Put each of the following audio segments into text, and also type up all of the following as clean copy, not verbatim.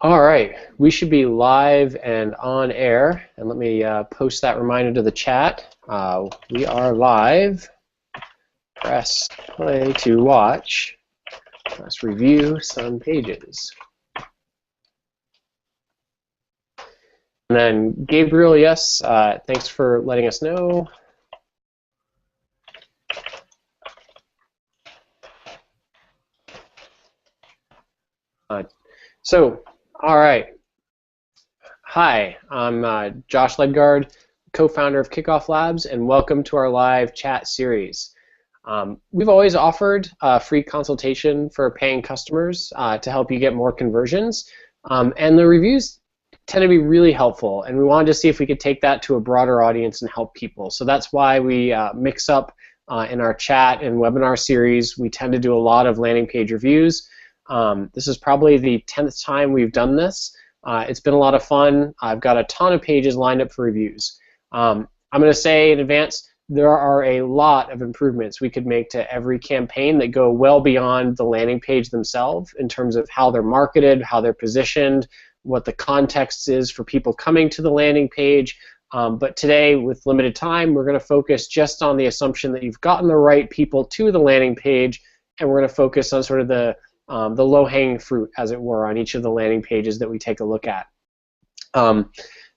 All right, we should be live and on air. And let me post that reminder to the chat. We are live. Press play to watch. Let's review some pages. And then Gabriel, yes, thanks for letting us know. All right. Hi, I'm Josh Ledgard, co-founder of Kickoff Labs, and welcome to our live chat series. We've always offered a free consultation for paying customers to help you get more conversions, and the reviews tend to be really helpful, and we wanted to see if we could take that to a broader audience and help people. So that's why we mix up in our chat and webinar series. We tend to do a lot of landing page reviews. This is probably the 10th time we've done this. It's been a lot of fun. I've got a ton of pages lined up for reviews. I'm going to say in advance, there are a lot of improvements we could make to every campaign that go well beyond the landing page themselves in terms of how they're marketed, how they're positioned, what the context is for people coming to the landing page. But today, with limited time, we're going to focus just on the assumption that you've gotten the right people to the landing page, and we're going to focus on sort of the low-hanging fruit, as it were, on each of the landing pages that we take a look at.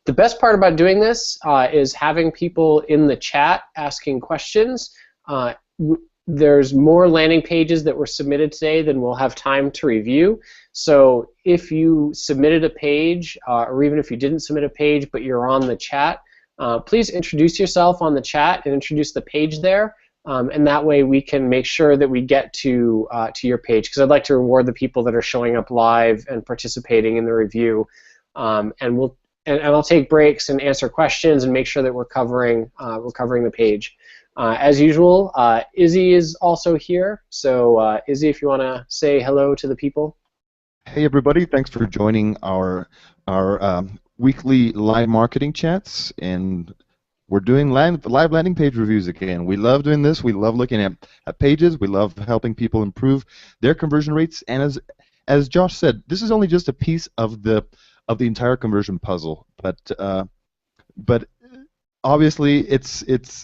The best part about doing this is having people in the chat asking questions. There's more landing pages that were submitted today than we'll have time to review. So if you submitted a page, or even if you didn't submit a page but you're on the chat, please introduce yourself on the chat and introduce the page there. And that way we can make sure that we get to your page, because I'd like to reward the people that are showing up live and participating in the review. And I'll take breaks and answer questions and make sure that we're covering the page. As usual, Izzy is also here. So Izzy, if you want to say hello to the people. Hey everybody, thanks for joining our weekly live marketing chats, and we're doing live landing page reviews again. We love doing this. We love looking at pages. We love helping people improve their conversion rates. And as Josh said, this is only just a piece of the entire conversion puzzle. But obviously it's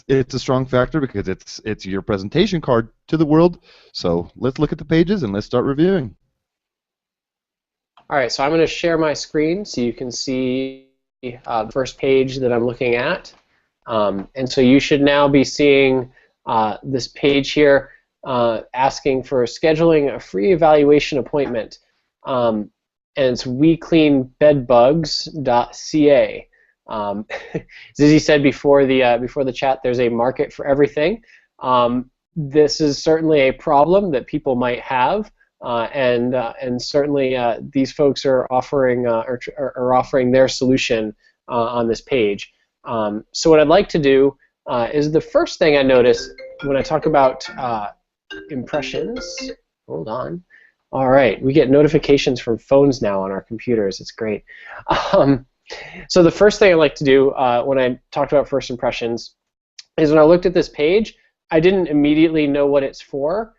a strong factor because it's your presentation card to the world. So let's look at the pages and let's start reviewing. All right, so I'm going to share my screen so you can see the first page that I'm looking at. And so you should now be seeing this page here asking for scheduling a free evaluation appointment. And it's wecleanbedbugs.ca. As Izzy said before the chat, there's a market for everything. This is certainly a problem that people might have, and certainly these folks are offering their solution on this page. So what I'd like to do is the first thing I notice when I talk about impressions. Hold on. All right, we get notifications from phones now on our computers. It's great. So the first thing I like to do when I talked about first impressions is when I looked at this page, I didn't immediately know what it's for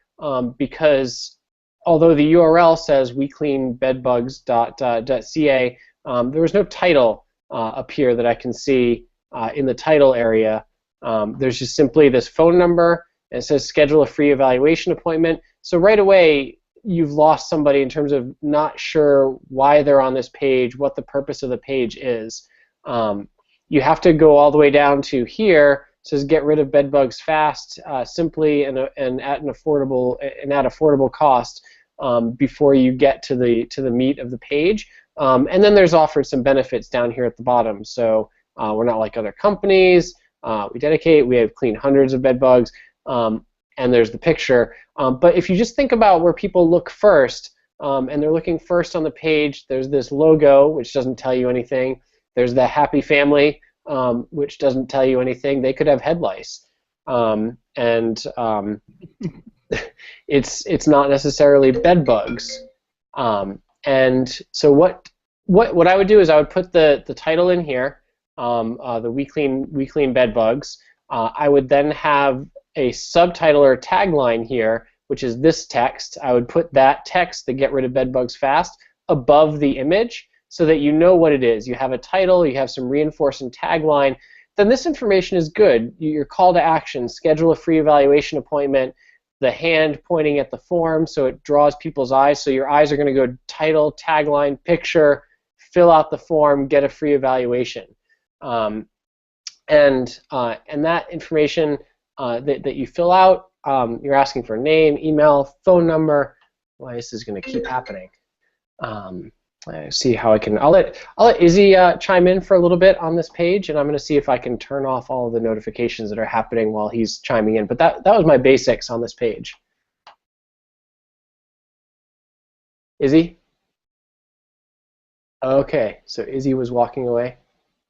because although the URL says wecleanbedbugs.ca, there was no title up here that I can see in the title area. There's just simply this phone number, and it says schedule a free evaluation appointment. So right away, you've lost somebody in terms of not sure why they're on this page, what the purpose of the page is. You have to go all the way down to here. It says get rid of bed bugs fast, simply and at an affordable cost before you get to the meat of the page. And then there's offered some benefits down here at the bottom. So we're not like other companies. We dedicate. We have cleaned hundreds of bed bugs. And there's the picture. But if you just think about where people look first, and they're looking first on the page, there's this logo, which doesn't tell you anything. There's the happy family, which doesn't tell you anything. They could have head lice. It's not necessarily bed bugs. And so what I would do is I would put the title in here, the We Clean Bed Bugs. I would then have a subtitle or a tagline here, which is this text. I would put that text, the Get Rid of Bed Bugs Fast, above the image so that you know what it is. You have a title, you have some reinforcing tagline, then this information is good. Your call to action, schedule a free evaluation appointment, the hand pointing at the form so it draws people's eyes. So your eyes are going to go title, tagline, picture, fill out the form, get a free evaluation. And that information that you fill out, you're asking for name, email, phone number. Why this is going to keep happening. I see how I can. I'll let Izzy chime in for a little bit on this page, and I'm going to see if I can turn off all of the notifications that are happening while he's chiming in. But that was my basics on this page. Izzy? Okay, so Izzy was walking away.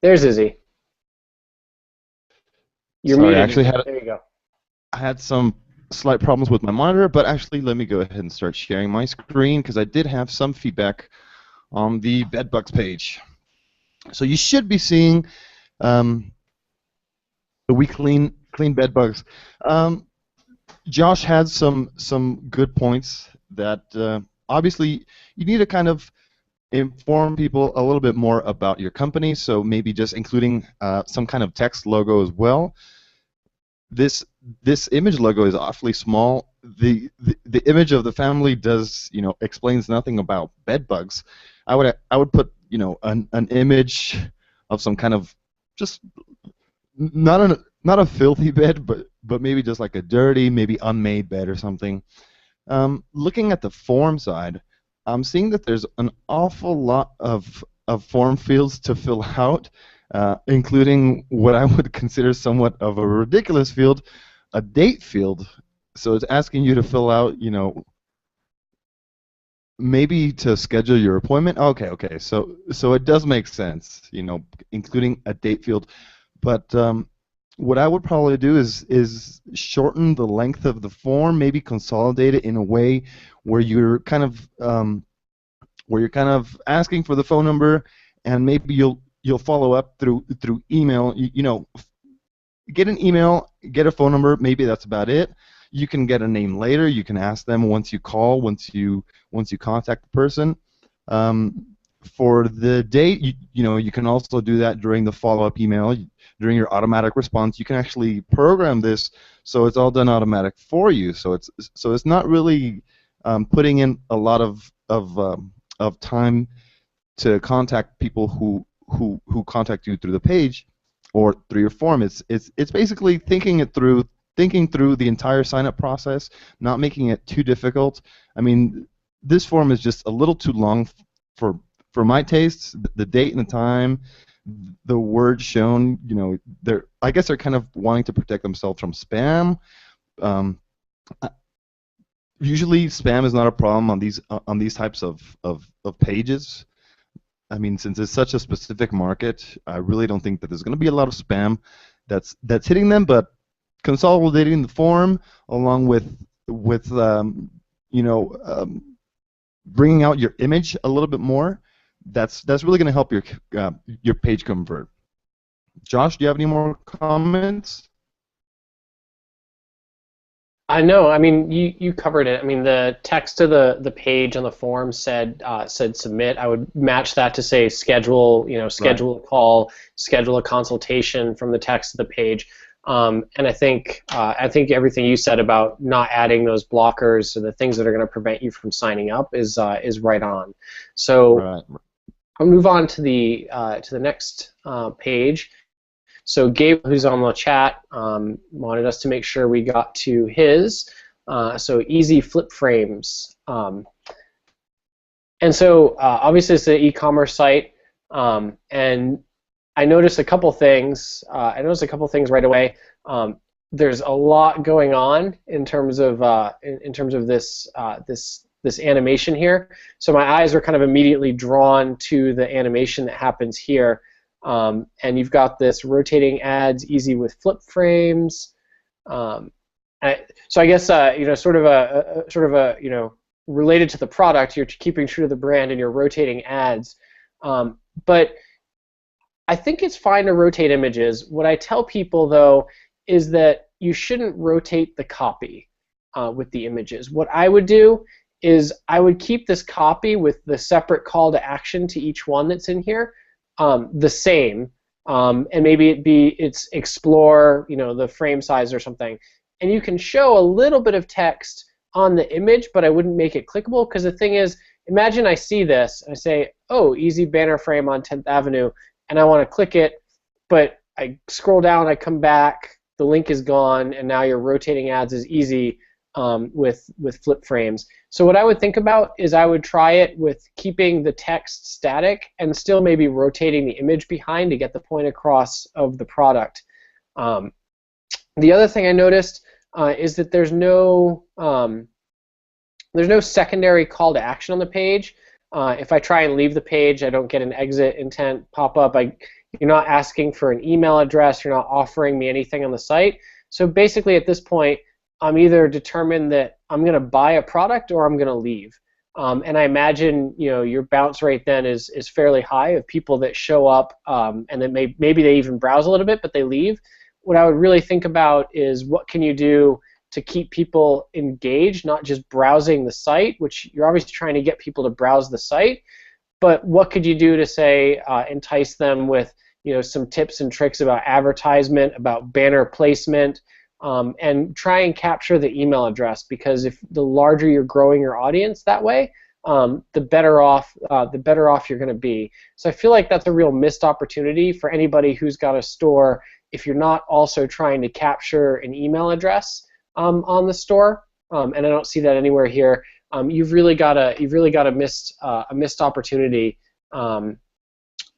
There's Izzy. You're Sorry, muted. I actually There you go. I had some slight problems with my monitor, but actually let me go ahead and start sharing my screen because I did have some feedback on the bedbugs page. So you should be seeing the We Clean Bedbugs. Josh had some good points that obviously you need to kind of inform people a little bit more about your company, so maybe just including some kind of text logo as well. This image logo is awfully small. The image of the family does, explains nothing about bed bugs. I would put, an image of some kind of just not a filthy bed, but maybe just like a dirty, maybe unmade bed or something. Looking at the form side, I'm seeing that there's an awful lot of form fields to fill out, including what I would consider somewhat of a ridiculous field, a date field. So it's asking you to fill out, maybe to schedule your appointment. Okay. So it does make sense, including a date field. But what I would probably do is shorten the length of the form, maybe consolidate it in a way where you're kind of asking for the phone number, and maybe you'll follow up through email. Get an email, get a phone number. Maybe that's about it. You can get a name later. You can ask them once you call, once you contact the person. For the date, you can also do that during the follow-up email, during your automatic response. You can actually program this so it's all done automatic for you. So it's not really putting in a lot of time to contact people who contact you through the page or through your form. It's basically thinking through the entire sign-up process, not making it too difficult. I mean, this form is just a little too long for my tastes. The date and the time, the words shown, I guess they're kind of wanting to protect themselves from spam. Usually, spam is not a problem on these types of pages. I mean, since it's such a specific market, I really don't think that there's going to be a lot of spam that's hitting them. But consolidating the form along with bringing out your image a little bit more, that's really going to help your page convert. Josh, do you have any more comments? No, I mean you covered it. I mean the text of the page on the form said submit. I would match that to say schedule schedule right. A call, schedule a consultation from the text of the page. And I think everything you said about not adding those blockers or the things that are going to prevent you from signing up is right on. So right. I'll move on to the next page. So Gabe, who's on the chat, wanted us to make sure we got to his. So easy flip frames. And so obviously it's an e-commerce site, and I noticed a couple things. Right away. There's a lot going on in terms of this animation here. So my eyes were kind of immediately drawn to the animation that happens here. And you've got this rotating ads, easy with flip frames. So I guess sort of a related to the product, you're keeping true to the brand and you're rotating ads. But I think it's fine to rotate images. What I tell people though is that you shouldn't rotate the copy with the images. What I would do is I would keep this copy with the separate call to action to each one that's in here the same, and maybe it's explore, the frame size or something, and you can show a little bit of text on the image, but I wouldn't make it clickable, because the thing is, imagine I see this and I say, oh, easy banner frame on 10th Avenue, and I want to click it, but I scroll down, I come back, the link is gone, and now your rotating ads is easy with flip frames. So what I would think about is I would try it with keeping the text static and still maybe rotating the image behind to get the point across of the product. The other thing I noticed is that there's no secondary call to action on the page. If I try and leave the page, I don't get an exit intent pop up. You're not asking for an email address. You're not offering me anything on the site. So basically, at this point, I'm either determined that I'm going to buy a product or I'm going to leave. And I imagine your bounce rate then is fairly high of people that show up and then maybe they even browse a little bit, but they leave. What I would really think about is what can you do to keep people engaged, not just browsing the site, which you're obviously trying to get people to browse the site, but what could you do to say entice them with some tips and tricks about advertisement, about banner placement, and try and capture the email address, because if the larger you're growing your audience that way, the better off you're going to be. So I feel like that's a real missed opportunity for anybody who's got a store if you're not also trying to capture an email address on the store, and I don't see that anywhere here. You've really got a missed opportunity on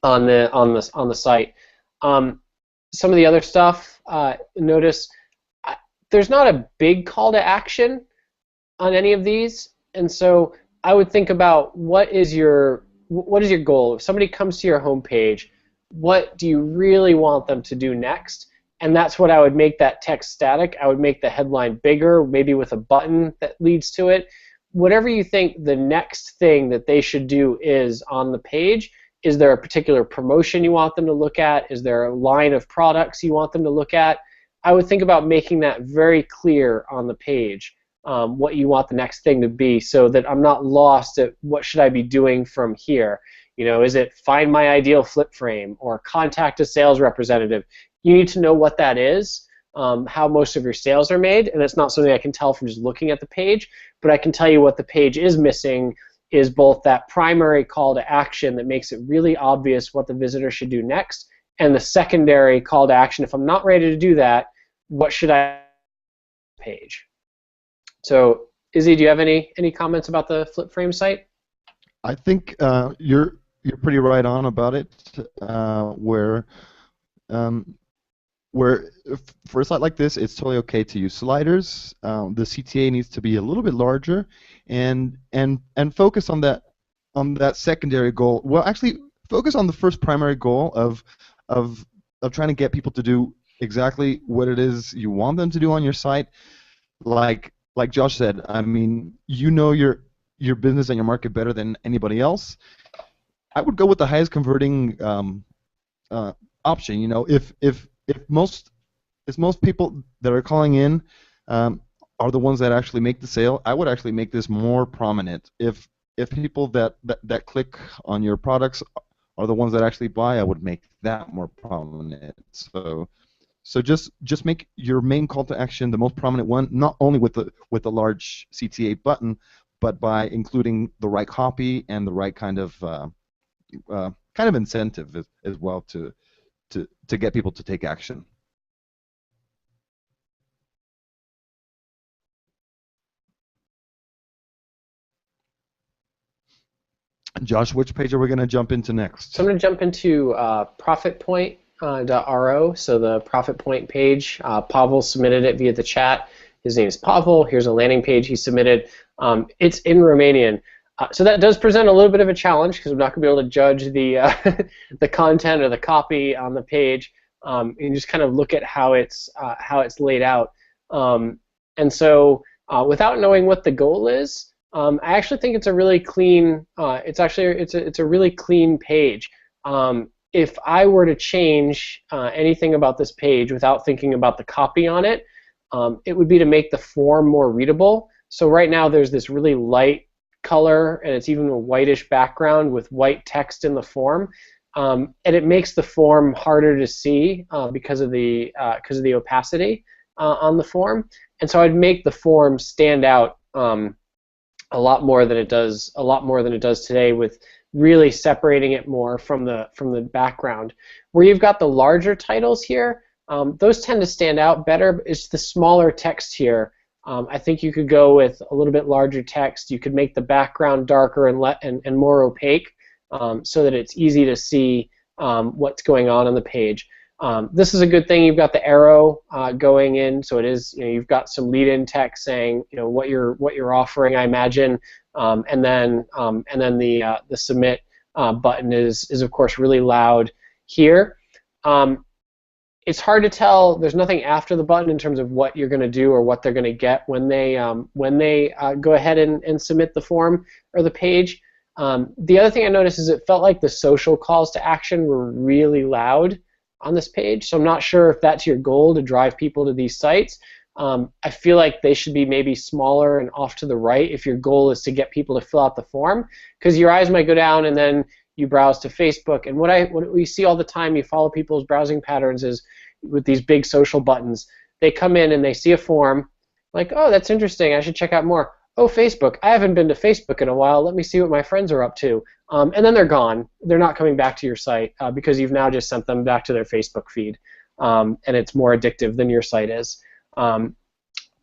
the site. Some of the other stuff, notice there's not a big call to action on any of these, and so I would think about what is your goal. If somebody comes to your homepage, what do you really want them to do next? And that's what I would make that text static. I would make the headline bigger, maybe with a button that leads to it. Whatever you think the next thing that they should do is on the page. Is there a particular promotion you want them to look at? Is there a line of products you want them to look at? I would think about making that very clear on the page, what you want the next thing to be, so that I'm not lost at what should I be doing from here. Is it find my ideal flip frame or contact a sales representative? You need to know what that is, how most of your sales are made, and it's not something I can tell from just looking at the page, but I can tell you what the page is missing is both that primary call to action that makes it really obvious what the visitor should do next, and the secondary call to action. If I'm not ready to do that, what should I page? So, Izzy, do you have any comments about the flip frame site? I think you're pretty right on about it. Where for a site like this, it's totally okay to use sliders. The CTA needs to be a little bit larger, and focus on that secondary goal. Well, actually, focus on the first primary goal of trying to get people to do exactly what it is you want them to do on your site. Like Josh said, I mean, your business and your market better than anybody else. I would go with the highest converting option. If most people that are calling in are the ones that actually make the sale, I would actually make this more prominent. If people that click on your products are the ones that actually buy, I would make that more prominent. So just make your main call to action the most prominent one, not only with the large CTA button, but by including the right copy and the right kind of incentive as well to get people to take action. Josh, which page are we going to jump into next? So I'm going to jump into ProfitPoint.ro, so the Profit Point page. Pavel submitted it via the chat. His name is Pavel. Here's a landing page he submitted. It's in Romanian. So that does present a little bit of a challenge, because I'm not going to be able to judge the the content or the copy on the page, and just kind of look at how it's laid out. And so without knowing what the goal is, I actually think it's a really clean. It's a really clean page. If I were to change anything about this page without thinking about the copy on it, it would be to make the form more readable. So right now there's this really light color and it's even a whitish background with white text in the form, and it makes the form harder to see because of the opacity on the form. And so I'd make the form stand out a lot more than it does today, with really separating it more from the background. Where you've got the larger titles here, those tend to stand out better. It's the smaller text here. I think you could go with a little bit larger text. You could make the background darker and more opaque, so that it's easy to see what's going on the page. This is a good thing. You've got the arrow going in, so it is, you've got some lead-in text saying what you're offering, I imagine, and then the submit button is of course really loud here. It's hard to tell. There's nothing after the button in terms of what you're going to do or what they're going to get when they go ahead and submit the form or the page. The other thing I noticed is it felt like the social calls to action were really loud on this page, so I'm not sure if that's your goal, to drive people to these sites. I feel like they should be maybe smaller and off to the right if your goal is to get people to fill out the form, because your eyes might go down and then you browse to Facebook. And what we see all the time, you follow people's browsing patterns, is with these big social buttons, they come in and they see a form, like, oh, that's interesting, I should check out more. Oh, Facebook, I haven't been to Facebook in a while, let me see what my friends are up to. And then they're gone. They're not coming back to your site because you've now just sent them back to their Facebook feed. And it's more addictive than your site is. And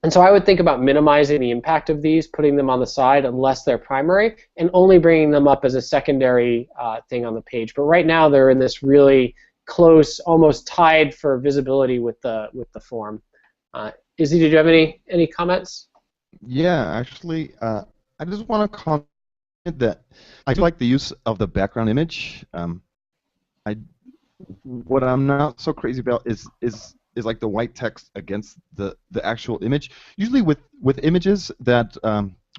so I would think about minimizing the impact of these, putting them on the side unless they're primary, and only bringing them up as a secondary thing on the page. But right now they're in this really close, almost tied for visibility with the form. Izzy, did you have any comments? Yeah, actually, I just want to comment that I do like the use of the background image. What I'm not so crazy about is like the white text against the actual image. Usually with images that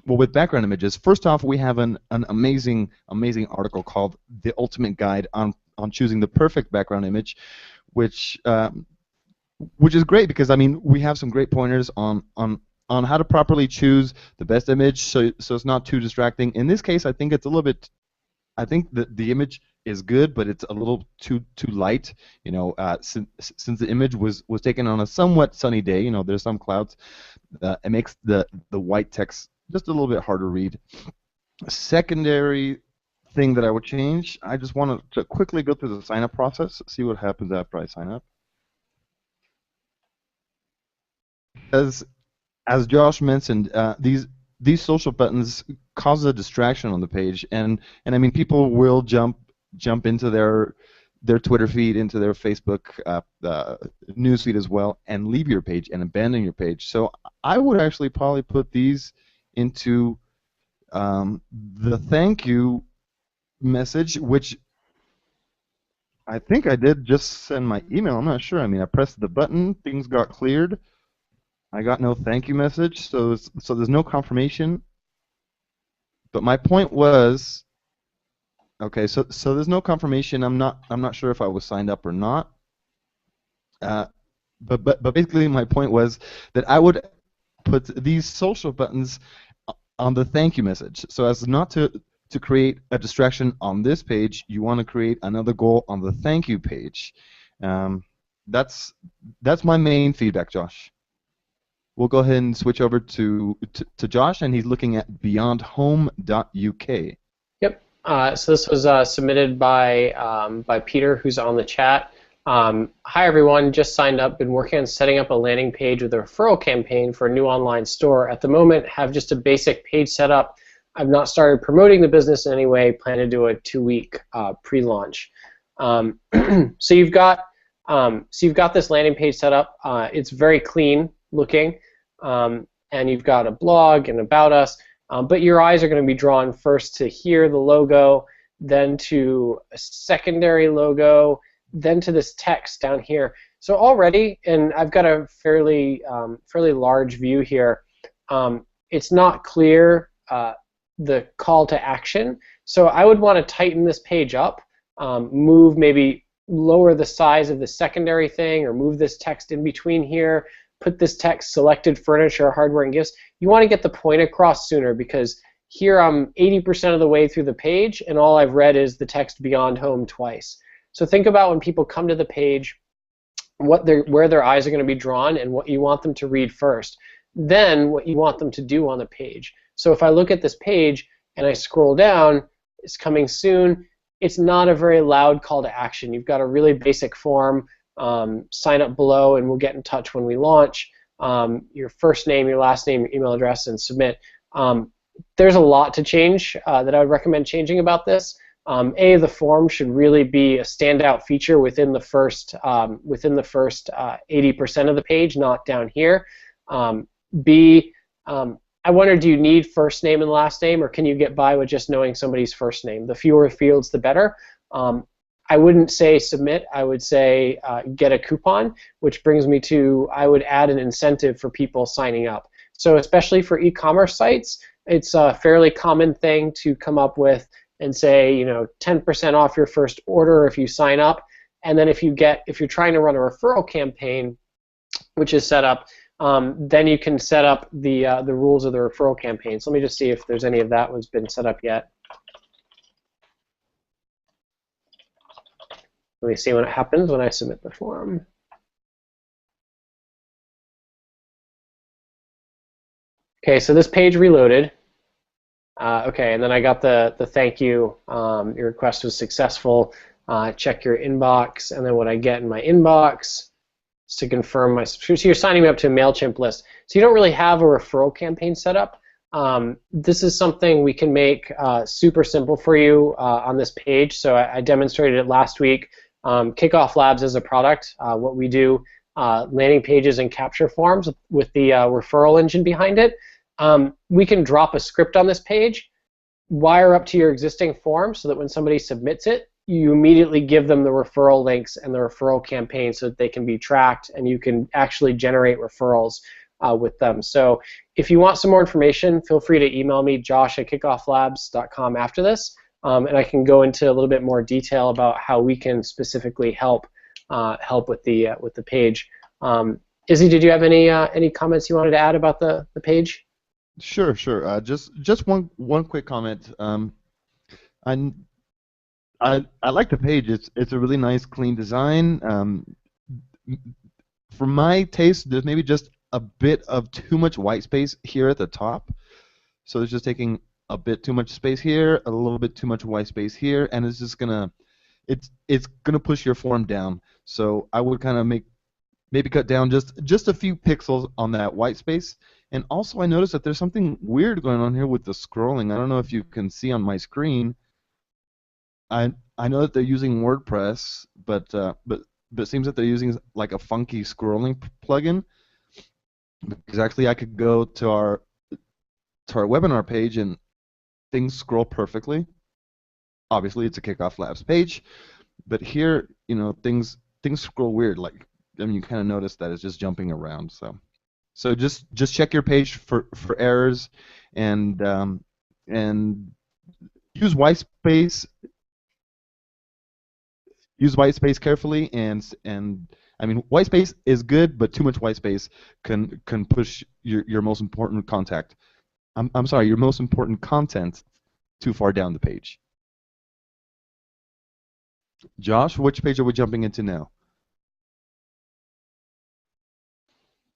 with background images, first off, we have an amazing article called "The Ultimate Guide on Choosing the Perfect Background Image," which is great because we have some great pointers on how to properly choose the best image so it's not too distracting. In this case, I think it's a little bit. I think that the image is good, but it's a little too light. Since the image was taken on a somewhat sunny day, there's some clouds. It makes the white text just a little bit harder to read. A secondary thing that I would change, I just wanted to quickly go through the sign-up process, see what happens after I sign up. As Josh mentioned, these social buttons cause a distraction on the page, and people will jump into their Twitter feed, into their Facebook newsfeed as well, and leave your page and abandon your page. So I would actually probably put these into the thank you message, which I think I did just send my email. I'm not sure. I pressed the button, things got cleared. I got no thank you message, so there's no confirmation. But my point was, okay, so there's no confirmation. I'm not sure if I was signed up or not. But basically my point was that I would put these social buttons on the thank you message, so as not to create a distraction on this page. You want to create another goal on the thank you page. That's my main feedback, Josh. We'll go ahead and switch over to Josh, and he's looking at beyondhome.uk. Yep. So this was submitted by Peter, who's on the chat. Hi everyone, just signed up, been working on setting up a landing page with a referral campaign for a new online store. At the moment, have just a basic page set up. I've not started promoting the business in any way, plan to do a 2-week pre-launch. So you've got this landing page set up. It's very clean looking. And you've got a blog and about us, but your eyes are going to be drawn first to here, the logo, then to a secondary logo, then to this text down here. So already, and I've got a fairly large view here, it's not clear the call to action. So I would want to tighten this page up, maybe lower the size of the secondary thing, or move this text in between here. Put this text, selected furniture, hardware, and gifts. You want to get the point across sooner, because Here I'm 80% of the way through the page, and all I've read is the text beyond home twice. So think about when people come to the page, where their eyes are going to be drawn and what you want them to read first. Then what you want them to do on the page. So if I look at this page and I scroll down, it's coming soon, it's not a very loud call to action. You've got a really basic form, sign up below and we'll get in touch when we launch, your first name, your last name, your email address, and submit. There's a lot to change that I would recommend changing about this. The form should really be a standout feature within the first 80% of the page, not down here. B, I wonder, do you need first name and last name, or can you get by with just knowing somebody's first name? The fewer fields, the better. I wouldn't say submit. I would say get a coupon, which brings me to I would add an incentive for people signing up. So especially for e-commerce sites, it's a fairly common thing to come up with and say, 10% off your first order if you sign up. And then if you're trying to run a referral campaign, which is set up, then you can set up the rules of the referral campaign. So let me just see if there's any of that one's been set up yet. Let me see what happens when I submit the form. Okay, so this page reloaded. Okay, and then I got the thank you. Your request was successful. Check your inbox, and then what I get in my inbox is to confirm my subscription. So you're signing me up to a MailChimp list. So you don't really have a referral campaign set up. This is something we can make super simple for you on this page. So I demonstrated it last week. Kickoff Labs is a product. What we do, landing pages and capture forms with the referral engine behind it. We can drop a script on this page, wire up to your existing form so that when somebody submits it, you immediately give them the referral links and the referral campaign so that they can be tracked and you can actually generate referrals with them. So if you want some more information, feel free to email me, josh@kickofflabs.com after this, and I can go into a little bit more detail about how we can specifically help with the page. Izzy, did you have any comments you wanted to add about the page? Sure. Just one quick comment. I like the page. It's a really nice, clean design. For my taste, there's maybe just a bit of too much white space here at the top. So it's just taking a bit too much space here, a little bit too much white space here, and it's just gonna push your form down. So I would kind of maybe cut down just a few pixels on that white space. And also, I noticed that there's something weird going on here with the scrolling. I don't know if you can see on my screen. I know that they're using WordPress, but it seems that they're using like a funky scrolling plugin. Because actually, I could go to our webinar page and things scroll perfectly. Obviously, it's a Kickoff Labs page, but here, things scroll weird. Like, you kind of notice that it's just jumping around. So just check your page for errors, and use white space. Use white space carefully, and I mean, white space is good, but too much white space can push your most important contact. I'm sorry, your most important content too far down the page. Josh, which page are we jumping into now?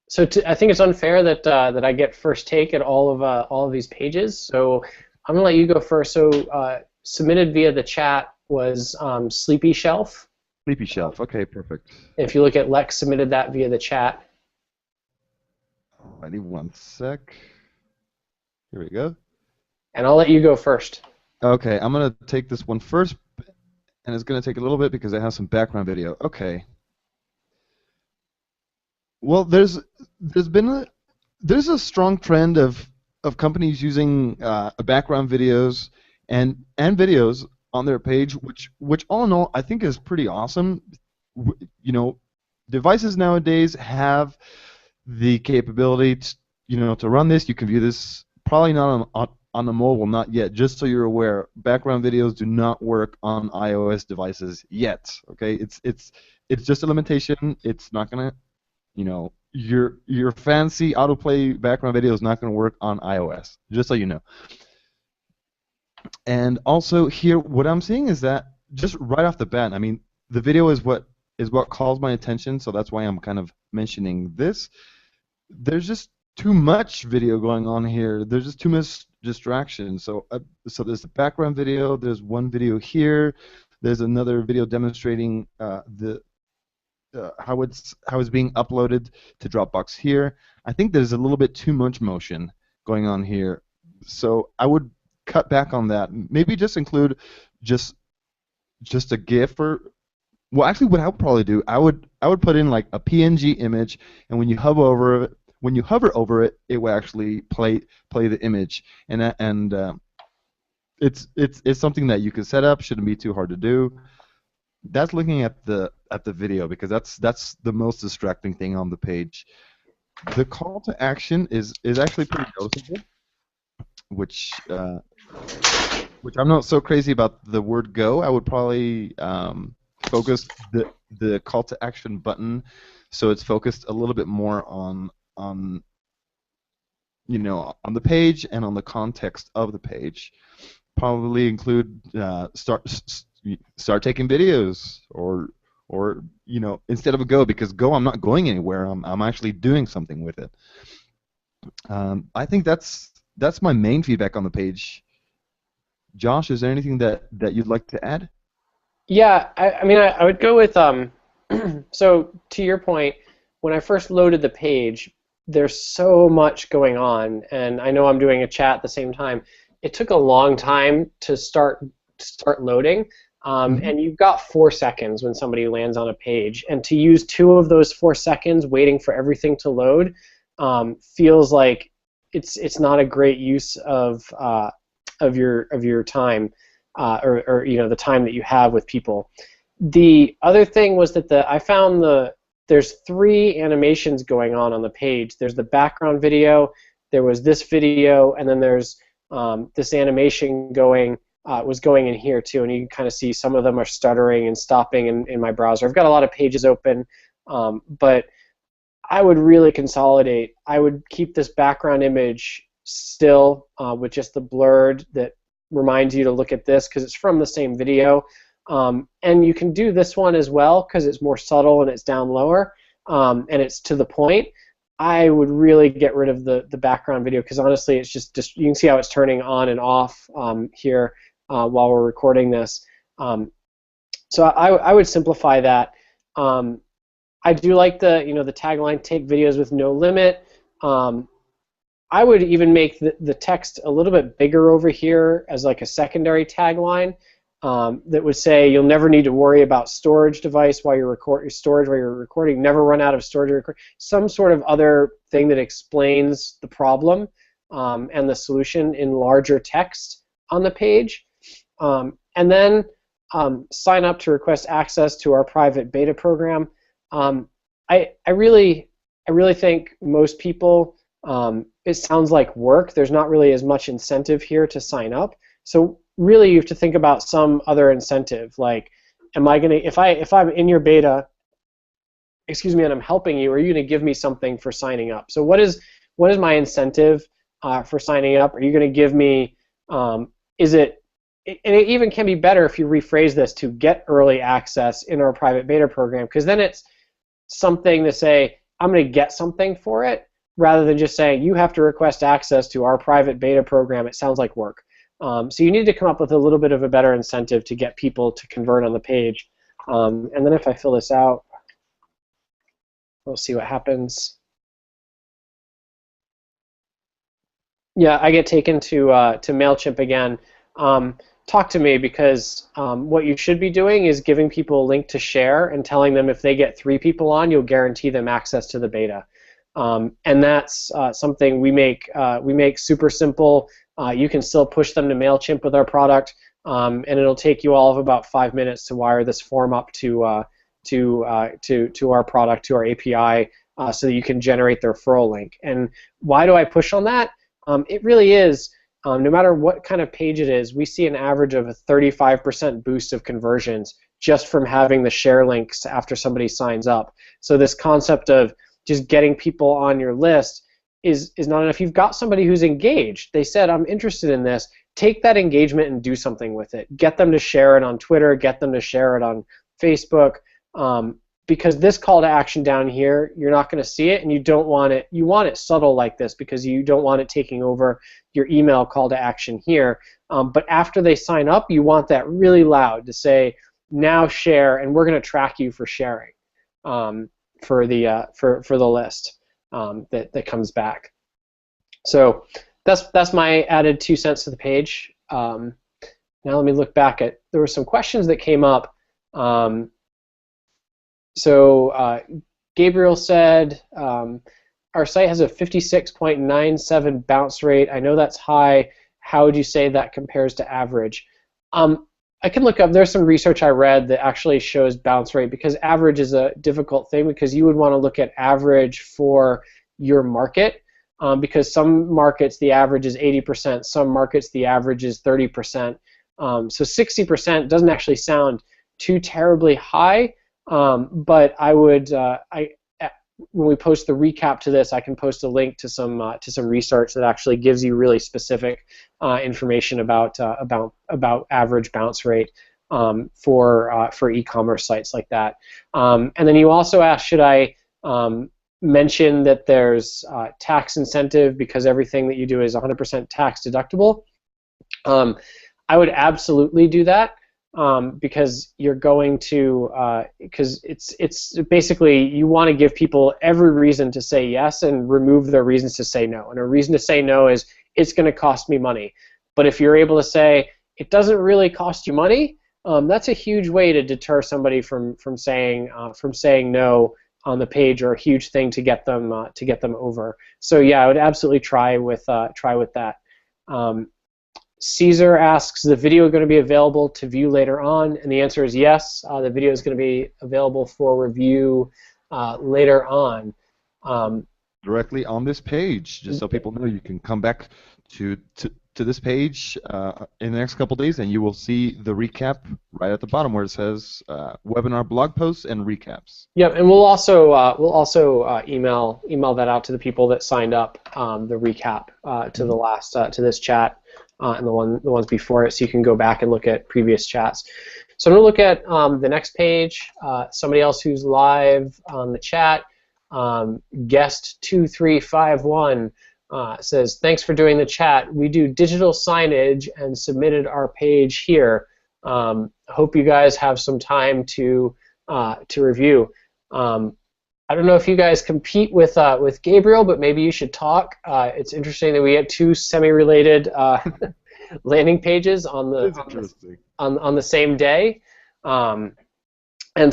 So I think it's unfair that I get first take at all of these pages. So I'm gonna let you go first. So submitted via the chat was Sleepy Shelf. Sleepy Shelf. Okay, perfect. If you look at Lex submitted that via the chat. Alrighty, one sec. Here we go. And I'll let you go first. Okay, I'm gonna take this one first, and it's gonna take a little bit because it has some background video. Okay. Well, there's a strong trend of companies using background videos and videos on their page, which all in all I think is pretty awesome. Devices nowadays have the capability to run this. You can view this probably not on the mobile, not yet. Just so you're aware, background videos do not work on iOS devices yet. Okay, it's just a limitation. It's not gonna, your fancy autoplay background video is not gonna work on iOS. Just so you know. And also here, what I'm seeing is that just right off the bat, I mean, the video is what calls my attention, so that's why I'm kind of mentioning this. There's just too much video going on here. There's just too much distraction. So there's the background video. There's one video here. There's another video demonstrating the how it's being uploaded to Dropbox here. I think there's a little bit too much motion going on here, so I would cut back on that. Maybe just include just just a GIF or well, actually, what I would probably do, I would put in like a PNG image, and when you hover over it, it will actually play the image, and it's something that you can set up. Shouldn't be too hard to do. That's looking at the video because that's the most distracting thing on the page. The call to action is actually pretty noticeable, which which I'm not so crazy about the word go. I would probably focus the call to action button so it's focused a little bit more on on the page and on the context of the page. Probably include start taking videos or instead of a go, because go I'm not going anywhere. I'm actually doing something with it. I think that's my main feedback on the page. Josh, is there anything that you'd like to add? Yeah, I mean, I would go with so to your point, when I first loaded the page, there's so much going on, and I know I'm doing a chat at the same time. It took a long time to start loading, and you've got 4 seconds when somebody lands on a page, and to use 2 of those 4 seconds waiting for everything to load feels like it's not a great use of your time, or the time that you have with people. The other thing was that I found there's 3 animations going on the page. There's the background video, there was this video, and then there's this animation was going in here too, and you can kind of see some of them are stuttering and stopping in my browser. I've got a lot of pages open, but I would really consolidate. I would keep this background image still with just the blurred that reminds you to look at this because it's from the same video. And you can do this one as well because it's more subtle and it's down lower, and it's to the point. I would really get rid of the background video because honestly it's just you can see how it's turning on and off here while we're recording this. So I would simplify that. I do like the tagline, take videos with no limit. I would even make the text a little bit bigger over here as like a secondary tagline that would say you'll never need to worry about storage device while you're recording, never run out of storage. Some sort of other thing that explains the problem and the solution in larger text on the page. And then sign up to request access to our private beta program. I really think most people, it sounds like work. There's not really as much incentive here to sign up. So really you have to think about some other incentive, like if I'm in your beta, and I'm helping you, are you going to give me something for signing up? So what is my incentive for signing up? Are you going to give me, and it even can be better if you rephrase this to get early access in our private beta program, because then it's something to say, I'm going to get something for it, rather than just saying, you have to request access to our private beta program. It sounds like work. So you need to come up with a little bit of a better incentive to get people to convert on the page. And then if I fill this out, we'll see what happens. Yeah, I get taken to MailChimp again. Talk to me, because what you should be doing is giving people a link to share and telling them if they get 3 people on, you'll guarantee them access to the beta. And that's something we make super simple. You can still push them to MailChimp with our product, and it'll take you all of about 5 minutes to wire this form up to our product, to our API, so that you can generate the referral link. And why do I push on that? It really is, no matter what kind of page it is, we see an average of a 35% boost of conversions just from having the share links after somebody signs up. So this concept of just getting people on your list is not enough. You've got somebody who's engaged. They said, I'm interested in this. take that engagement and do something with it. Get them to share it on Twitter, get them to share it on Facebook, because this call to action down here, you're not going to see it, and you don't want it. You want it subtle like this because you don't want it taking over your email call to action here. But after they sign up, you want that really loud to say, now share, and we're going to track you for sharing for the list that comes back. So that's my added 2 cents to the page. Now let me look back at, there were some questions that came up. So Gabriel said, our site has a 56.97 bounce rate. I know that's high. How would you say that compares to average? I can look up, there's some research I read that actually shows bounce rate, because average is a difficult thing, because you would want to look at average for your market, because some markets the average is 80%, some markets the average is 30%. So 60% doesn't actually sound too terribly high, but I would, when we post the recap to this, I can post a link to some research that actually gives you really specific information about average bounce rate for e-commerce sites like that. And then you also asked, should I mention that there's tax incentive because everything that you do is 100% tax deductible? I would absolutely do that. Because you're going to, because it's basically, you want to give people every reason to say yes and remove their reasons to say no. And a reason to say no is, it's going to cost me money. But if you're able to say, it doesn't really cost you money, that's a huge way to deter somebody from saying no on the page, or a huge thing to get them over. So yeah, I would absolutely try with that. Caesar asks, the video going to be available to view later on? And the answer is yes. The video is going to be available for review later on. Directly on this page, just so people know, you can come back to this page in the next couple days, and you will see the recap right at the bottom where it says webinar blog posts and recaps. Yep, and we'll also email that out to the people that signed up, the recap to the last to this chat. And the ones before it, so you can go back and look at previous chats. So I'm going to look at the next page. Somebody else who's live on the chat, guest 2351 says, thanks for doing the chat. We do digital signage and submitted our page here. Hope you guys have some time to review. I don't know if you guys compete with Gabriel, but maybe you should talk. It's interesting that we have two semi-related landing pages on the same day, and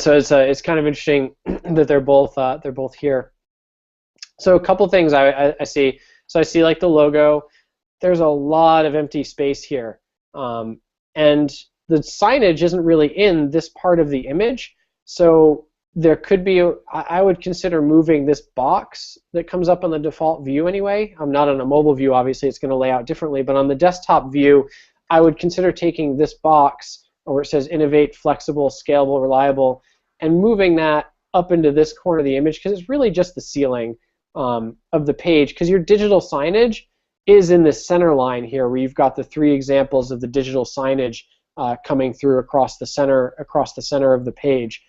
so it's kind of interesting that they're both here. So a couple things I see. So I see, like, the logo. There's a lot of empty space here, and the signage isn't really in this part of the image. So there could be, I would consider moving this box that comes up on the default view anyway. I'm not on a mobile view, obviously it's going to lay out differently, but on the desktop view, I would consider taking this box where it says innovate, flexible, scalable, reliable, and moving that up into this corner of the image, because it's really just the ceiling of the page, because your digital signage is in this center line here, where you've got the 3 examples of the digital signage coming through across the center of the page.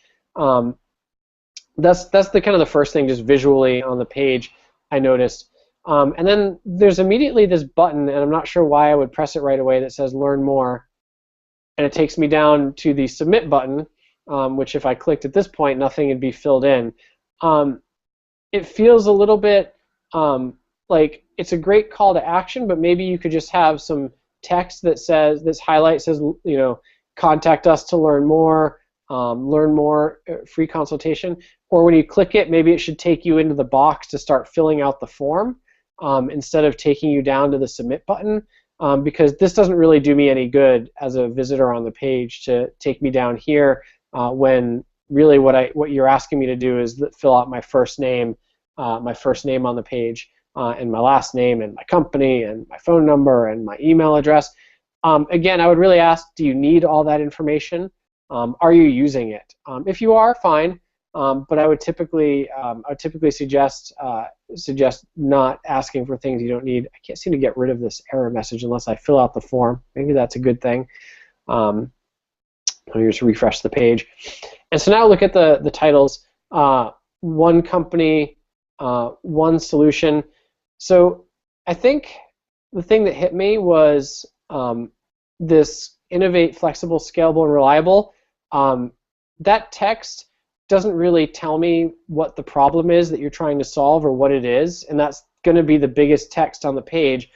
That's the kind of the first thing, just visually on the page, I noticed. And then there's immediately this button, and I'm not sure why I would press it right away, that says Learn More, and it takes me down to the Submit button, which if I clicked at this point, nothing would be filled in. It feels a little bit like it's a great call to action, but maybe you could just have some text that says, this highlight says, you know, contact us to learn more, free consultation. Or when you click it, maybe it should take you into the box to start filling out the form instead of taking you down to the Submit button, because this doesn't really do me any good as a visitor on the page to take me down here when really what you're asking me to do is fill out my first name on the page, and my last name, and my company, and my phone number, and my email address. Again, I would really ask, do you need all that information? Are you using it? If you are, fine. but I would typically suggest not asking for things you don't need. I can't seem to get rid of this error message unless I fill out the form. Maybe that's a good thing. Let me just refresh the page. And so now look at the titles. One company, one solution. So I think the thing that hit me was this innovate, flexible, scalable, and reliable. That text doesn't really tell me what the problem is that you're trying to solve or what it is, and that's going to be the biggest text on the page.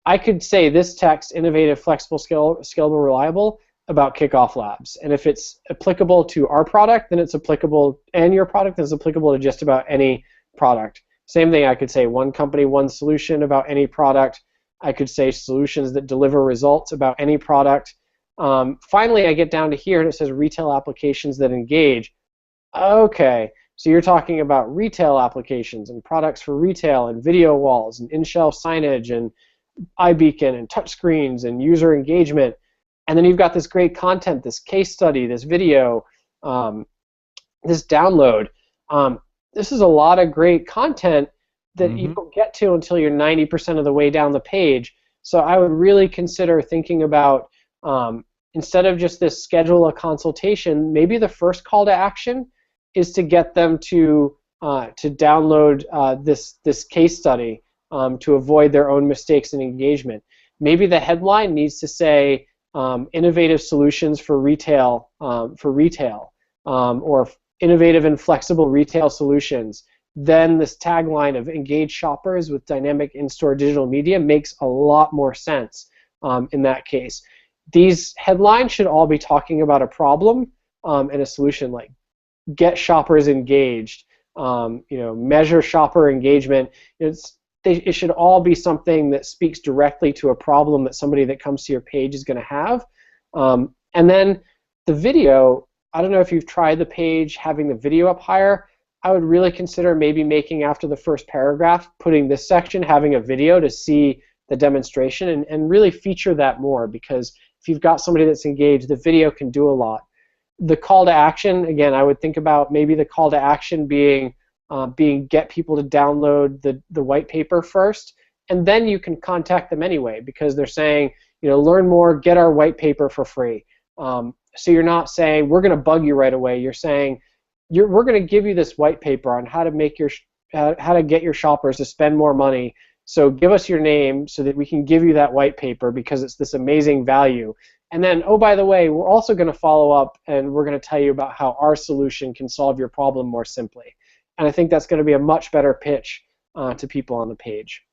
I could say this text, innovative, flexible, scalable, reliable, about Kickoff Labs. And if it's applicable to our product, then it's applicable, and your product, then it's applicable to just about any product. Same thing, I could say one company, one solution about any product. I could say solutions that deliver results about any product. Finally, I get down to here, and it says retail applications that engage. Okay, so you're talking about retail applications and products for retail and video walls and in-shelf signage and iBeacon and touchscreens and user engagement. And then you've got this great content, this case study, this video, this download. This is a lot of great content that you don't get to until you're 90% of the way down the page. So I would really consider thinking about, instead of just this schedule a consultation, maybe the first call to action is to get them to download this case study to avoid their own mistakes in engagement. Maybe the headline needs to say innovative solutions for retail, or innovative and flexible retail solutions. Then this tagline of engage shoppers with dynamic in-store digital media makes a lot more sense in that case. These headlines should all be talking about a problem and a solution, like get shoppers engaged, measure shopper engagement. It should all be something that speaks directly to a problem that somebody that comes to your page is going to have. And then the video, I don't know if you've tried the page having the video up higher. I would really consider maybe making, after the first paragraph, putting this section, having a video to see the demonstration, and really feature that more, because if you've got somebody that's engaged, the video can do a lot. The call to action, again, I would think about maybe the call to action being get people to download the white paper first, and then you can contact them anyway, because they're saying, learn more, get our white paper for free. So you're not saying we're going to bug you right away. You're saying we're going to give you this white paper on how to get your shoppers to spend more money. So give us your name so that we can give you that white paper, because it's this amazing value. And then, oh, by the way, we're also going to follow up, and we're going to tell you about how our solution can solve your problem more simply. And I think that's going to be a much better pitch to people on the page.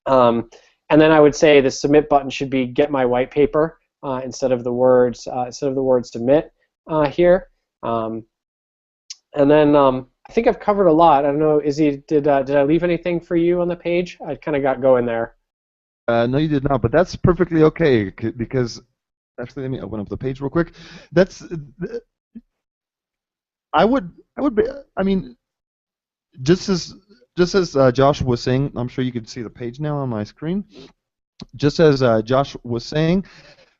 And then I would say the submit button should be get my white paper instead of the words submit here. And then I think I've covered a lot. I don't know, Izzy, did I leave anything for you on the page? I kind of got going there. No, you did not, but that's perfectly okay, because actually, let me open up the page real quick. I mean, just as Josh was saying, I'm sure you can see the page now on my screen. Just as Josh was saying,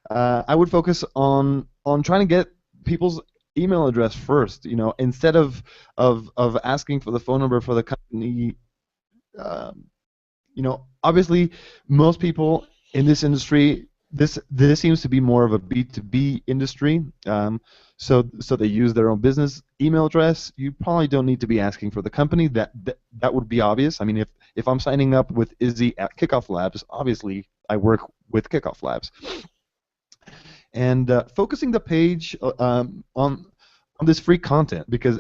I would focus on trying to get people's email address first. Instead of asking for the phone number for the company. Obviously, most people in this industry, this seems to be more of a B2B industry. So they use their own business email address. You probably don't need to be asking for the company. That would be obvious. I mean, if I'm signing up with Izzy at Kickoff Labs, obviously I work with Kickoff Labs. And focusing the page on this free content, because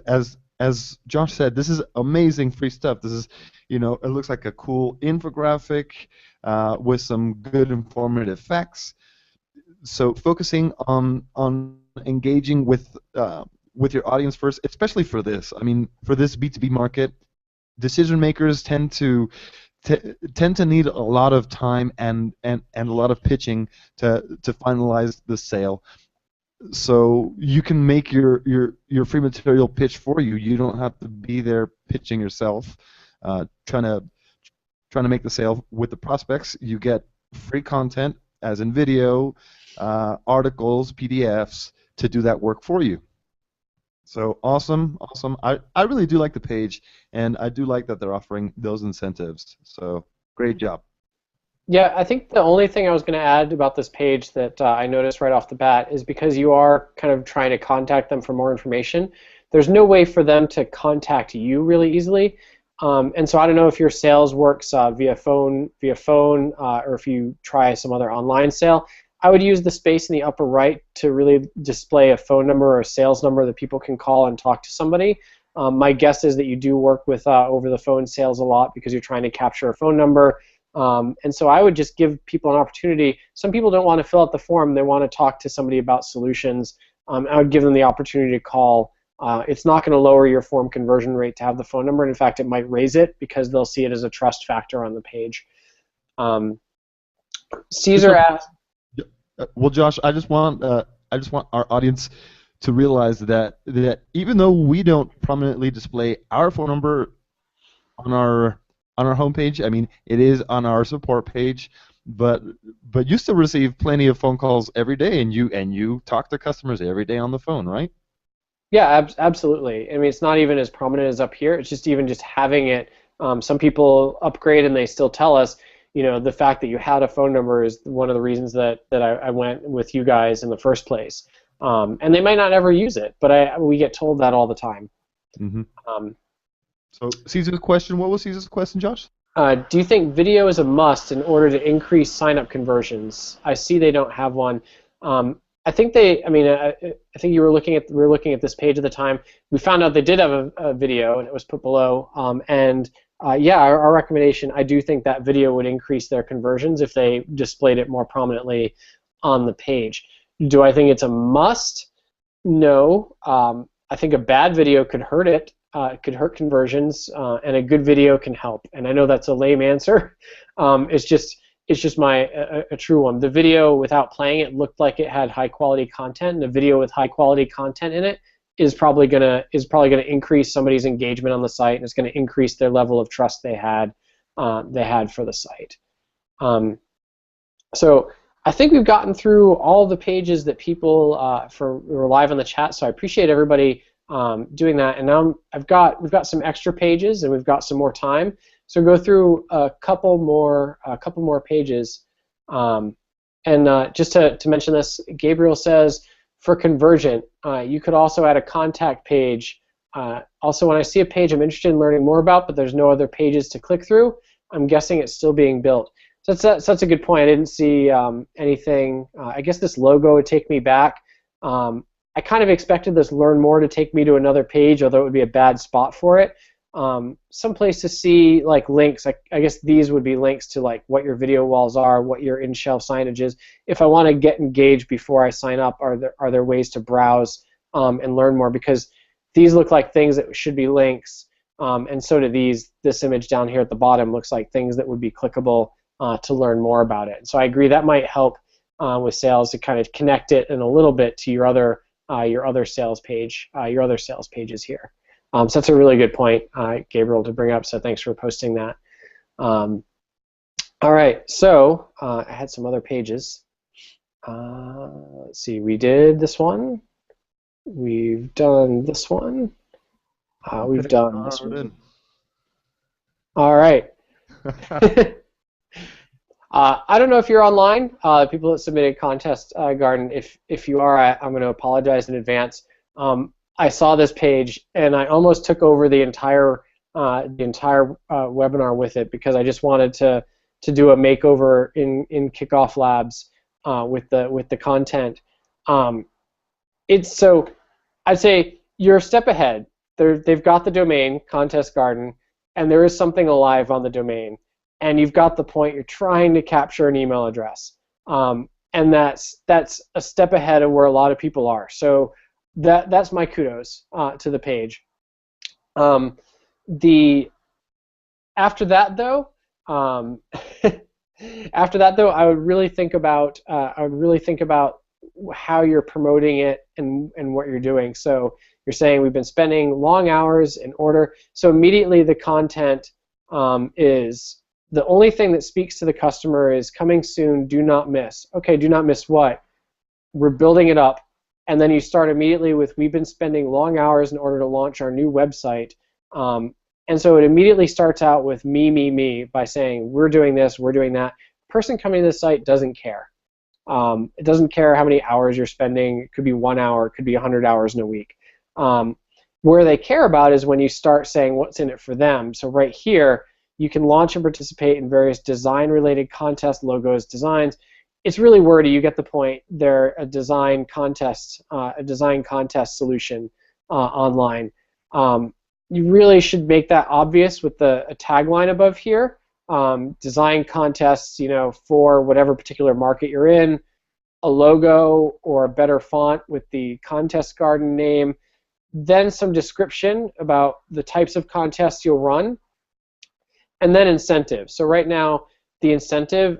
as Josh said, this is amazing free stuff. This is, it looks like a cool infographic with some good informative facts. So focusing on engaging with your audience first, especially for this. I mean, for this B2B market, decision makers tend to need a lot of time and a lot of pitching to finalize the sale. So you can make your free material pitch for you. You don't have to be there pitching yourself, trying to make the sale with the prospects. You get free content, as in video, articles, PDFs, to do that work for you. So awesome, awesome. I really do like the page, and I do like that they're offering those incentives. So great job. Yeah, I think the only thing I was going to add about this page that I noticed right off the bat is because you are kind of trying to contact them for more information, there's no way for them to contact you really easily. And so I don't know if your sales works via phone, or if you try some other online sale. I would use the space in the upper right to really display a phone number or a sales number that people can call and talk to somebody. My guess is that you do work with over-the-phone sales a lot because you're trying to capture a phone number. And so I would just give people an opportunity. Some people don't want to fill out the form. They want to talk to somebody about solutions. I would give them the opportunity to call. It's not going to lower your form conversion rate to have the phone number. And in fact, it might raise it because they'll see it as a trust factor on the page. Caesar asked. Well, Josh, I just want our audience to realize that even though we don't prominently display our phone number on our homepage, I mean, it is on our support page, but you still receive plenty of phone calls every day, and you talk to customers every day on the phone, right? Yeah, absolutely. I mean, it's not even as prominent as up here. It's just even just having it. Some people upgrade and they still tell us, the fact that you had a phone number is one of the reasons that I went with you guys in the first place. And they might not ever use it, but we get told that all the time. Mm-hmm. Um, So Caesar's question, what was Caesar's question, Josh? Do you think video is a must in order to increase sign-up conversions? I see they don't have one. I think I think we were looking at this page at the time. We found out they did have a video, and it was put below. Yeah, our recommendation, I do think that video would increase their conversions if they displayed it more prominently on the page. Do I think it's a must? No. I think a bad video could hurt it. It could hurt conversions, and a good video can help. And I know that's a lame answer. It's just a true one. The video without playing it looked like it had high quality content, and a video with high quality content in it is probably gonna increase somebody's engagement on the site, and it's gonna increase their level of trust they had for the site. So I think we've gotten through all the pages that people were live on the chat. So I appreciate everybody doing that. And now we've got some extra pages, and we've got some more time. So go through a couple more pages. Just to mention this, Gabriel says for Convergent, you could also add a contact page. Also, when I see a page I'm interested in learning more about, but there's no other pages to click through, I'm guessing it's still being built. So that's a good point. I didn't see anything. I guess this logo would take me back. I kind of expected this Learn More to take me to another page, although it would be a bad spot for it. Some place to see like links. I guess these would be links to like what your video walls are, what your in-shelf signage is. If I want to get engaged before I sign up, are there ways to browse and learn more? Because these look like things that should be links, and so do these. This image down here at the bottom looks like things that would be clickable to learn more about it. So I agree that might help with sales to kind of connect it in a little bit to your other sales page, your other sales pages here. So that's a really good point, Gabriel, to bring up. So thanks for posting that. All right, so I had some other pages. Let's see, we did this one. We've done this one. We've done this one. All right. I don't know if you're online, people that submitted Contest Garden. If you are, I'm going to apologize in advance. I saw this page and I almost took over the entire webinar with it because I just wanted to do a makeover in Kickoff Labs with the content. So I'd say you're a step ahead. They've got the domain Contest Garden, and there is something alive on the domain. And you've got the point. You're trying to capture an email address, and that's a step ahead of where a lot of people are. So that's my kudos to the page. After that though, I would really think about how you're promoting it and what you're doing. So you're saying we've been spending long hours in order. So immediately the content is. The only thing that speaks to the customer is coming soon, do not miss. Okay, do not miss what? We're building it up. and then you start immediately with, we've been spending long hours in order to launch our new website. And so it immediately starts out with me by saying, we're doing this, we're doing that. The person coming to the site doesn't care. It doesn't care how many hours you're spending. It could be 1 hour, it could be 100 hours in a week. Where they care about is when you start saying what's in it for them. So right here, you can launch and participate in various design-related contests, logos, designs. It's really wordy. You get the point. They're a design contest solution online. You really should make that obvious with a tagline above here. Design contests, for whatever particular market you're in, a logo or a better font with the contest garden name, then some description about the types of contests you'll run, and then incentives. So right now, the incentive,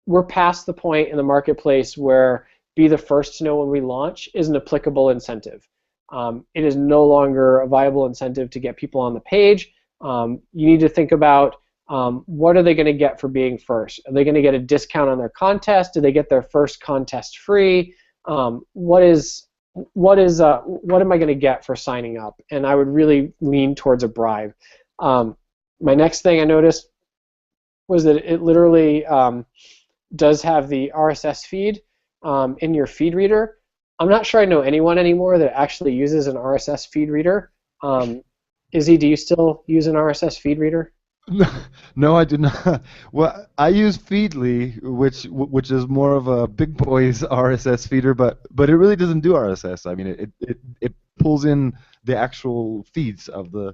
we're past the point in the marketplace where be the first to know when we launch is an applicable incentive. It is no longer a viable incentive to get people on the page. You need to think about what are they going to get for being first? Are they going to get a discount on their contest? Do they get their first contest free? What am I going to get for signing up? And I would really lean towards a bribe. My next thing I noticed was that it literally does have the RSS feed in your feed reader. I'm not sure I know anyone anymore that actually uses an RSS feed reader. Izzy, do you still use an RSS feed reader? No, I do not. Well, I use Feedly, which is more of a big boys RSS feeder, but it really doesn't do RSS. I mean, it pulls in the actual feeds of the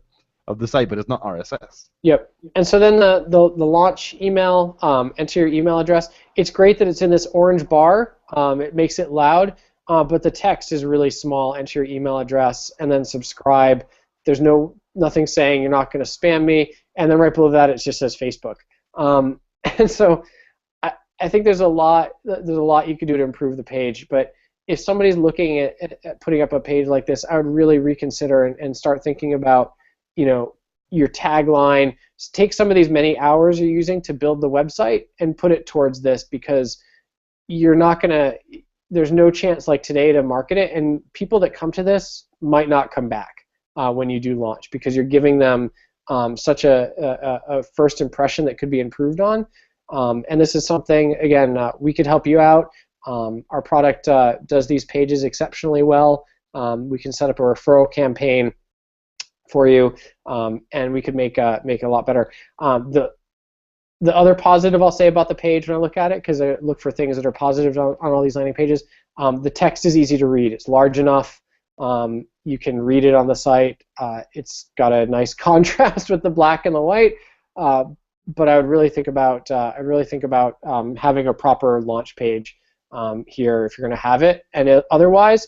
site, but it's not RSS. Yep. And so then the launch email, enter your email address. It's great that it's in this orange bar. It makes it loud, but the text is really small. Enter your email address and then subscribe. There's nothing saying you're not going to spam me. And then right below that, it just says Facebook. And so I think there's a lot you could do to improve the page. But if somebody's looking at putting up a page like this, I would really reconsider and start thinking about, your tagline. Take some of these many hours you're using to build the website and put it towards this, because you're not gonna. There's no chance like today to market it, and people that come to this might not come back when you do launch, because you're giving them such a first impression that could be improved on. And this is something, again, we could help you out. Our product does these pages exceptionally well. We can set up a referral campaign for you, and we could make it a lot better. The other positive I'll say about the page when I look at it, because I look for things that are positive on all these landing pages, the text is easy to read. It's large enough. You can read it on the site. It's got a nice contrast with the black and the white. But I would really think about having a proper launch page here if you're going to have it. And otherwise,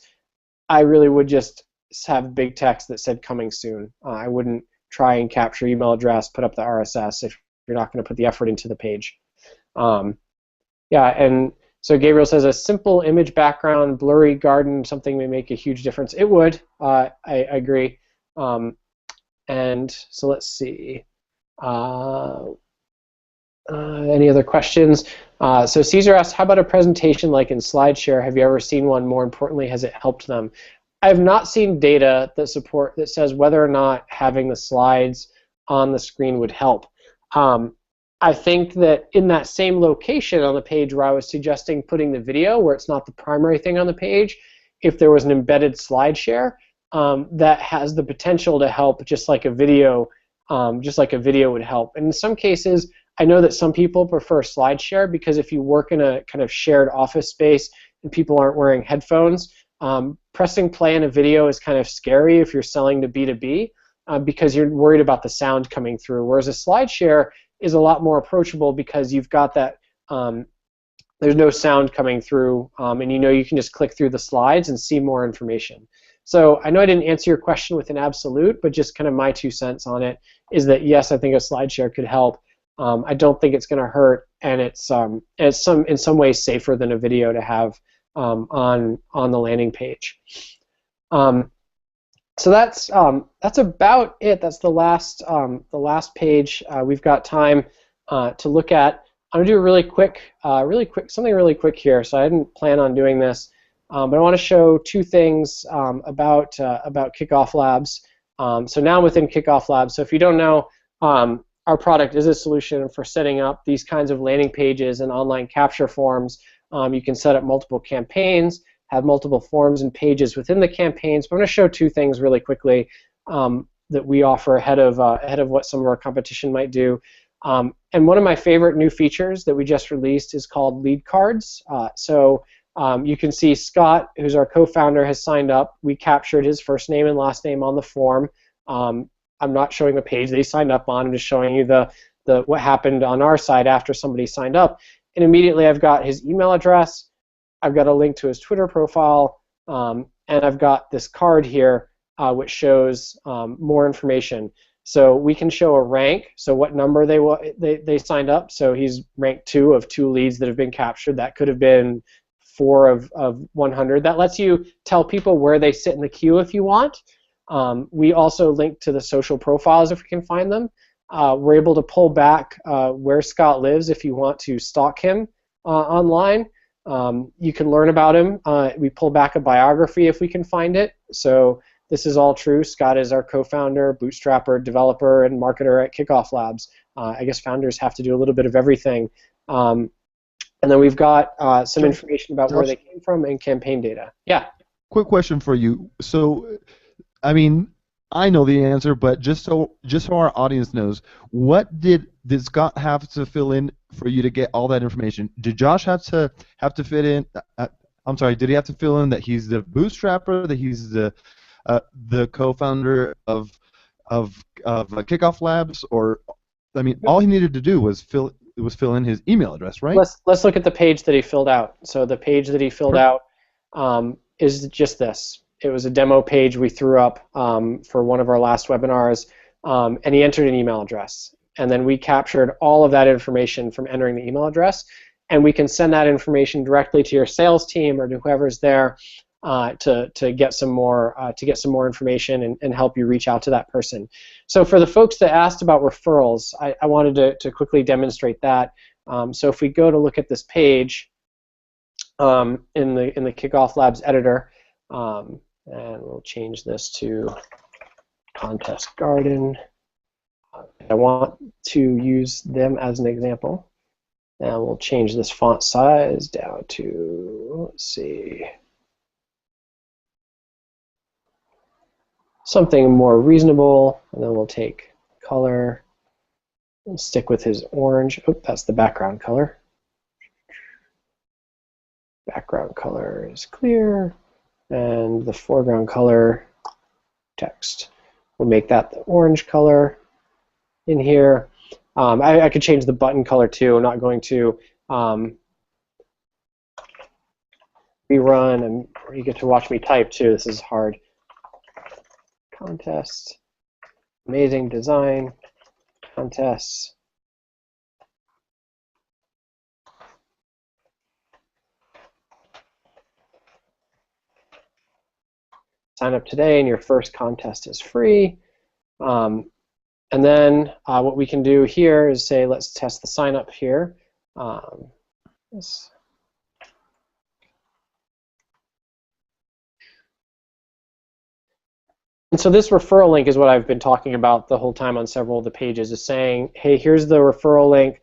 I really would just have big text that said "coming soon." I wouldn't try and capture email address, put up the RSS if you're not going to put the effort into the page. Yeah, and so Gabriel says a simple image background, blurry garden, something may make a huge difference. It would. I agree. And so let's see. Any other questions? So Caesar asks, how about a presentation like in SlideShare? Have you ever seen one? More importantly, has it helped them? I have not seen data that says whether or not having the slides on the screen would help. I think that in that same location on the page where I was suggesting putting the video, where it's not the primary thing on the page, if there was an embedded SlideShare, that has the potential to help, just like a video would help. And in some cases, I know that some people prefer SlideShare because if you work in a kind of shared office space and people aren't wearing headphones, pressing play on a video is kind of scary if you're selling to B2B because you're worried about the sound coming through. Whereas a SlideShare is a lot more approachable because you've got that, there's no sound coming through, and you can just click through the slides and see more information. So I know I didn't answer your question with an absolute, but just kind of my 2 cents on it is that yes, I think a SlideShare could help. I don't think it's going to hurt, and it's in some ways safer than a video to have on the landing page. So that's about it. That's the last page we've got time to look at. I'm gonna do a something really quick here. So I didn't plan on doing this, But I want to show two things about Kickoff Labs. So now within Kickoff Labs, so if you don't know, our product is a solution for setting up these kinds of landing pages and online capture forms. You can set up multiple campaigns, have multiple forms and pages within the campaigns. But I'm going to show two things really quickly that we offer ahead of what some of our competition might do. And one of my favorite new features that we just released is called lead cards. You can see Scott, who's our co-founder, has signed up. We captured his first name and last name on the form. I'm not showing the page that he signed up on. I'm just showing you what happened on our side after somebody signed up. And immediately I've got his email address, I've got a link to his Twitter profile, and I've got this card here which shows more information. So we can show a rank, so what number they signed up. So he's rank 2 of 2 leads that have been captured. That could have been 4 of 100. That lets you tell people where they sit in the queue if you want. We also link to the social profiles if we can find them. We're able to pull back where Scott lives if you want to stalk him online. You can learn about him. We pull back a biography if we can find it. So this is all true. Scott is our co-founder, bootstrapper, developer, and marketer at Kickoff Labs. I guess founders have to do a little bit of everything. And then we've got some information about where they came from and campaign data. Yeah. Quick question for you. So, I mean, I know the answer, but just so our audience knows, what did Scott have to fill in for you to get all that information? Did Josh have to fit in? I'm sorry. Did he have to fill in that he's the bootstrapper, that he's the co-founder of Kickoff Labs, or I mean, all he needed to do was fill in his email address, right? Let's look at the page that he filled out. So the page that he filled out is just this. It was a demo page we threw up for one of our last webinars, and he entered an email address. And then we captured all of that information from entering the email address, and we can send that information directly to your sales team or to whoever's there to get some more information and help you reach out to that person. So for the folks that asked about referrals, I wanted to quickly demonstrate that. So if we go to look at this page in the Kickoff Labs editor, and we'll change this to Contest Garden. I want to use them as an example. And we'll change this font size down to, let's see, something more reasonable, and then we'll take color and stick with his orange. Oh, that's the background color. Background color is clear, and the foreground color, text. We'll make that the orange color in here. I could change the button color too. I'm not going to rerun, and you get to watch me type too. This is hard. Contest, amazing design, contests. Sign up today and your first contest is free. And then what we can do here is say, let's test the sign up here. And so this referral link is what I've been talking about the whole time on several of the pages, is saying, hey, here's the referral link.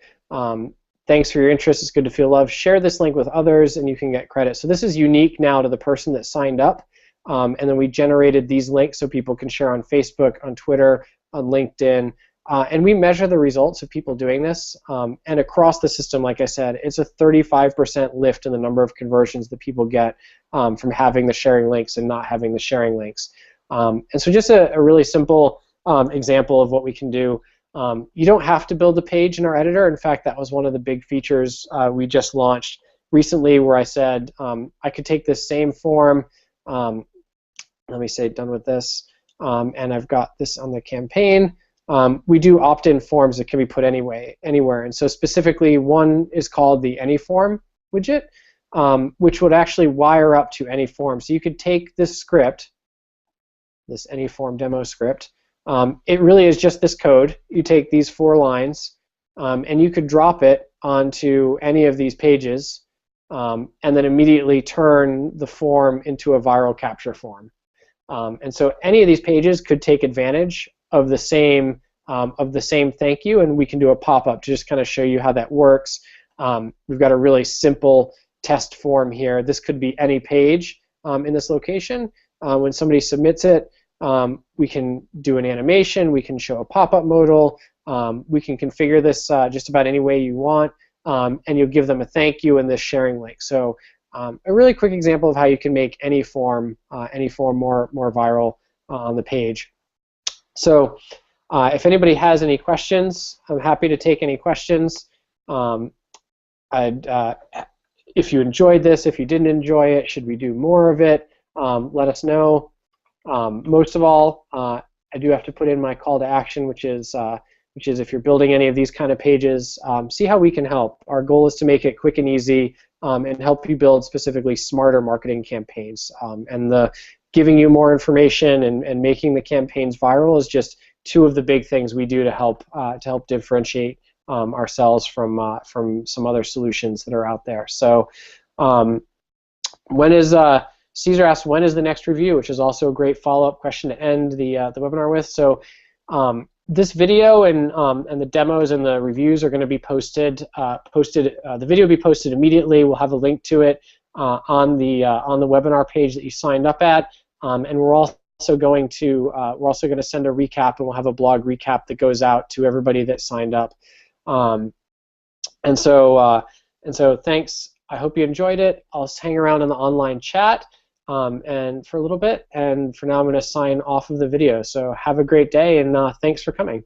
Thanks for your interest. It's good to feel loved. Share this link with others and you can get credit. So this is unique now to the person that signed up. And then we generated these links so people can share on Facebook, on Twitter, on LinkedIn. And we measure the results of people doing this. And across the system, like I said, it's a 35% lift in the number of conversions that people get from having the sharing links and not having the sharing links. And so just a really simple example of what we can do. You don't have to build a page in our editor. In fact, that was one of the big features we just launched recently, where I said I could take this same form, let me say done with this, and I've got this on the campaign. We do opt-in forms that can be put anywhere, and so specifically one is called the AnyForm widget, which would actually wire up to any form. So you could take this script, this AnyForm demo script. It really is just this code. You take these 4 lines, and you could drop it onto any of these pages, and then immediately turn the form into a viral capture form. And so any of these pages could take advantage of the same thank you, and we can do a pop-up to just kind of show you how that works. We've got a really simple test form here. This could be any page in this location. When somebody submits it, we can do an animation, we can show a pop-up modal, we can configure this just about any way you want, and you'll give them a thank you in this sharing link. So a really quick example of how you can make any form more viral on the page. So if anybody has any questions, I'm happy to take any questions. If you enjoyed this, if you didn't enjoy it, should we do more of it? Let us know. Most of all, I do have to put in my call to action, which is if you're building any of these kind of pages, see how we can help. Our goal is to make it quick and easy and help you build specifically smarter marketing campaigns. And the giving you more information and making the campaigns viral is just two of the big things we do to help differentiate ourselves from some other solutions that are out there. So Caesar asked, when is the next review, which is also a great follow-up question to end the webinar with. So this video and the demos and the reviews are going to be posted. The video will be posted immediately. We'll have a link to it on the webinar page that you signed up at, and we're also going to send a recap, and we'll have a blog recap that goes out to everybody that signed up. And so thanks. I hope you enjoyed it. I'll hang around in the online chat and for a little bit, and for now I'm going to sign off of the video. So have a great day, and thanks for coming.